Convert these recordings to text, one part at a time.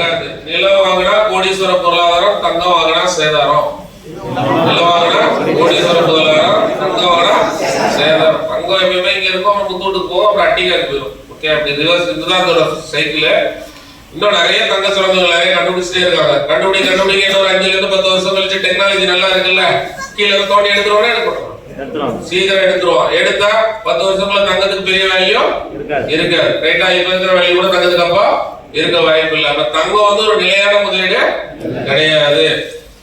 தங்காது. நிலம் வாங்கினா கோடீஸ்வர பொருளாதாரம், தங்கம் வாங்கினா சேதாரம். நிலம் வாங்கினா கோடீஸ்வர பொருளாதாரம், தங்கம் வாங்கினா சேதாரம். தங்கம் எப்பயுமே இங்க இருக்கும், நம்ம முத்தூட்டுக்கு போவோம், அப்புறம் அட்டிக்காக்கு போயிடும். ஓகே, அப்படி ரிவர்ஸ். இதுதான் அதோட சைக்கிள். இன்னும் நிறைய தங்க சுரங்கங்கள் நிறைய கண்டுபிடிச்சிட்டே இருக்காங்க. கண்டுபிடிக்க இன்னொரு 5 to 10 வருஷம் கழிச்சு டெக்னாலஜி நல்லா இருக்குல்ல, கீழே தோண்டி எடுத்துருவோம்னா எடுக்கணும், சீக்கிரம் எடுத்துருவோம். எடுத்தா 10 வருஷத்துல தங்கத்துக்கு பெரிய வேல்யூ இருக்காது. ரைட்டா? இப்ப இருக்கிற வேல்யூ கூட தங்கத்துக்கு அப்போ இருக்க வாய்ப்பு இல்லை. அப்ப தங்கம் வந்து ஒரு நிலையான முதலீடு கிடையாது.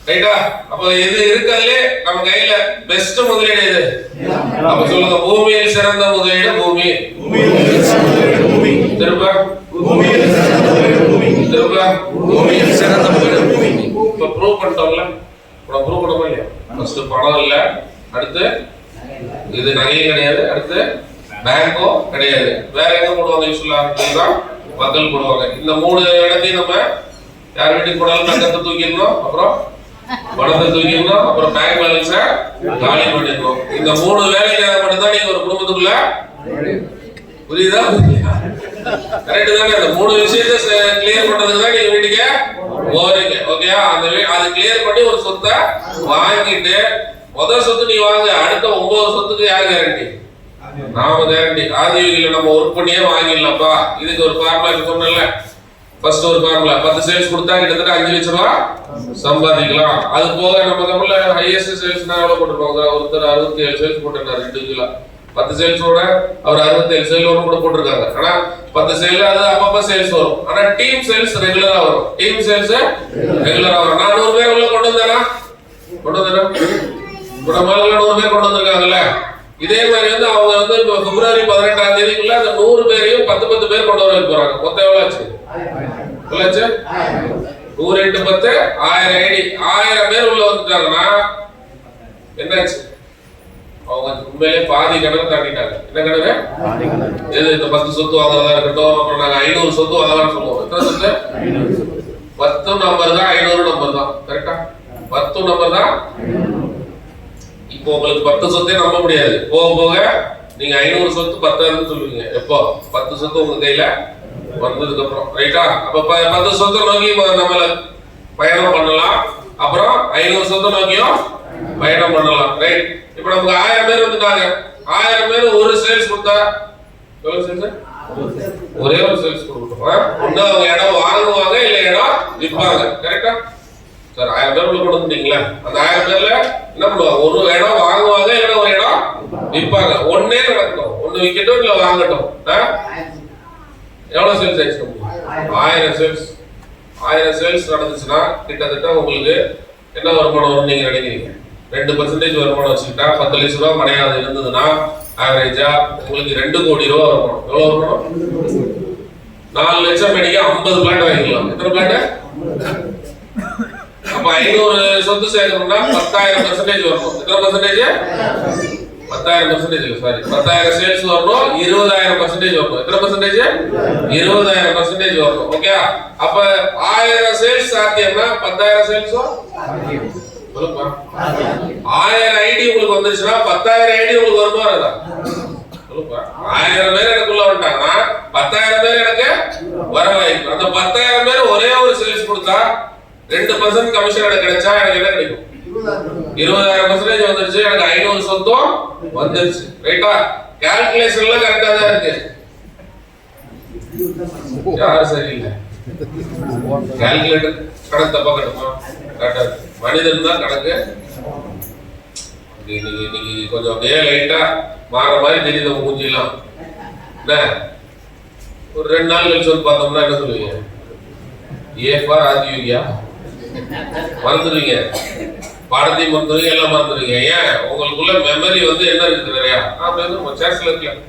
ரைட்டா? அப்ப இது இருக்கிறதுலே நம்ம கையில பெஸ்ட் முதலீடு எது? அப்ப சொல்லுங்க, பூமியில் சிறந்த முதலீடு பூமி. திரும்ப இப்ப ப்ரூவ் பண்ணிட்டோம்ல, ப்ரூவ் பண்ணோமா இல்லையா? ஃபர்ஸ்ட் பணம் இல்ல, அடுத்து இது நகையும் கிடையாது, அடுத்து பேங்கோ கிடையாது. வேற எங்க போடுவாங்க? யூஸ்ஃபுல்லா தான் மக்கள் போடுவாங்க. இந்த 3 இடத்தையும் நம்ம யார் வீட்டுக்கு போனாலும் தங்கத்தை தூக்கிடணும், அப்புறம் பணத்தை தூக்கிடணும், அப்புறம் பேங்க் பேலன்ஸை காலி பண்ணிடணும். இந்த 3 வேலைக்காக மட்டும்தான் நீங்க ஒரு குடும்பத்துக்குள்ள, புரியுதா? கரெக்ட் தானே? இந்த 3 விஷயத்தை கிளியர் பண்றதுக்கு தான் நீங்க வீட்டுக்கு போறீங்க. ஓகேயா? அது கிளியர் பண்ணி ஒரு சொத்தை வாங்கிட்டு, முதல் சொத்து நீ வாங்க, அடுத்த 9 சொத்துக்கு யார் கேரண்டி? நாம கேரண்டி. ஆதியோகில நம்ம ஒர்க் பண்ணியே வாங்கிடலாம்ப்பா. இதுக்கு ஒரு ஃபார்முலா சொன்னல. ஃபர்ஸ்ட் ஒரு ஃபார்முலா, 10 சேல்ஸ் கொடுத்தா கிட்டத்தட்ட 5 லட்சம் ரூபாய் சம்பாதிக்கலாம். அது போக நம்ம தமிழ்ல ஹையஸ்ட் சேல்ஸ்னா எவ்வளவு போட்டுருப்பாங்க? ஒருத்தர் 67 சேல்ஸ் போட்டிருந்தாரு இண்டிவிஜுவலா. 10 சேல்ஸோட அவர் 67 சேல் கூட போட்டிருக்காங்க. ஆனா 10 சேல் அது அப்பப்ப சேல்ஸ் வரும். ஆனா டீம் சேல்ஸ் ரெகுலரா வரும். டீம் சேல்ஸ் ரெகுலரா வரும். நான் 100 பேர் உள்ள கொண்டு வந்தேனா? கூட மேல 100 பேர் கொண்டு வந்திருக்காங்கல்ல. இதே மாதிரி வந்து அவங்க வந்து பிப்ரவரி 18ஆம் தேதிக்குள்ள அந்த 100 பேரையும் 10 பேர் கொண்டு வர போறாங்க. மொத்தம் எவ்வளவு ஆச்சு? 100 into 10 1000 ஐடி. 1000 பேர் உள்ள வந்துட்டாங்கன்னா என்னாச்சு? அவங்க உண்மையிலே பாதி கணக்கு தாண்டிட்டாங்க. என்ன கணக்கு? எது? இந்த 10 சொத்து வாங்குறதா இருக்கட்டும், அப்புறம் நாங்க 500 சொத்து வாங்கலாம்னு சொல்லுவோம். எத்தனை சொத்து? 10 நம்பர் தான், 500 நம்பர் தான். கரெக்டா? 10 நம்பர் தான். இப்போ உங்களுக்கு 10 சொத்தே நம்ப முடியாது. போக போக நீங்க 500 சொத்து 10 சொல்லுவீங்க. எப்போ? 10 சொத்து உங்க கையில வந்ததுக்கு அப்புறம். ரைட்டா? அப்ப 10 சொத்தை நோக்கி நம்மள பயணம் பண்ணலாம். அப்புறம் 500 சொத்தை நோக்கியும் பயணம் பண்ணலாம். ரைட்? இப்ப நமக்கு 1000 பேர் வந்துட்டாங்க. 1000 பேர் ஒரு சேல்ஸ் கொடுத்தா எவ்வளவு சேல்ஸ்? ஒரே ஒரு சேல்ஸ் கொடுக்கணும். ஒண்ணு அவங்க இடம் வாங்குவாங்க, இல்ல இடம் விற்பாங்க. கரெக்டா? சார் 1000 பேர் உள்ள கொண்டு வந்தீங்களா? அந்த 1000 பேர்ல என்ன பண்ணுவாங்க? ஒரு இடம் வாங்குவாங்க, இல்ல ஒரு இடம் விற்பாங்க. ஒன்னே நடக்கணும், ஒண்ணு விற்கட்டும் இல்ல வாங்கட்டும். எவ்வளவு சேல்ஸ் ஆயிடுச்சு? 1000 சேல்ஸ். 1000 சேல்ஸ் நடந்துச்சுன்னா கிட்டத்தட்ட உங்களுக்கு என்ன வருமானம் வரும் நீங்க நினைக்கிறீங்க? 2% வருமானம் வச்சுக்கிட்டா 10 லட்சம் ரூபாய் மனையாவது இருந்ததுன்னா ஆவரேஜா உங்களுக்கு 2 கோடி ரூபாய் வருமானம். எவ்வளவு வருமானம்? 4 லட்சம் மேடிக்க 50 பிளாட் வாங்கிக்கலாம். எத்தனை பிளாட்? அப்ப 500 சொத்து சேர்க்கணும்னா 10,000% வரணும். எத்தனை பர்சன்டேஜ்? 10,000% இல்ல, சாரி, 10,000 சேல்ஸ் வரணும், 20,000% வரணும். எத்தனை பர்சன்டேஜ்? 20,000% வரணும். ஓகே? அப்ப 1000 சேல்ஸ் சாத்தியம்னா 10,000 சேல்ஸும் சொல்லுப்பா. 1000 ஐடி உங்களுக்கு வந்துருச்சுன்னா 10,000 ஐடி உங்களுக்கு வருமா வராதா? சொல்லுப்பா. 1000 பேர் எனக்குள்ள வந்துட்டாங்கன்னா 10,000 பேர் எனக்கு வர வாய்ப்பு. அந்த 10,000 பேர் ஒரே ஒரு சேல்ஸ் கொடுத்தா 2% கமிஷன் எனக்கு கிடைச்சா எனக்கு என்ன கிடைக்கும்? 20,000% வந்துருச்சு. எனக்கு 500 சொத்தும் வந்துருச்சு. ரைட்டா? கால்குலேஷன்ல கரெக்டா தான் இருக்கு. யார் சரியில்லை? கால்குலேட்டர் கணக்கு தப்பா கட்டுமா? கரெக்டா இருக்கு. மனிதன் தான் கணக்கு. இன்னைக்கு கொஞ்சம் அப்படியே லைட்டா மாற மாதிரி தெரியுது மூஞ்சிலாம். என்ன ஒரு 2 நாள் கழிச்சு வந்து பார்த்தோம்னா என்ன சொல்லுவீங்க? ஏஃபா ஆதியோகியா மறந்துடுவீங்க. பாடத்தையும் மறந்துடுவீங்க, எல்லாம் மறந்துடுவீங்க. ஏன்? உங்களுக்குள்ள மெமரி வந்து என்ன இருக்கு நிறையா. சேர்ஸ்ல இருக்கலாம்.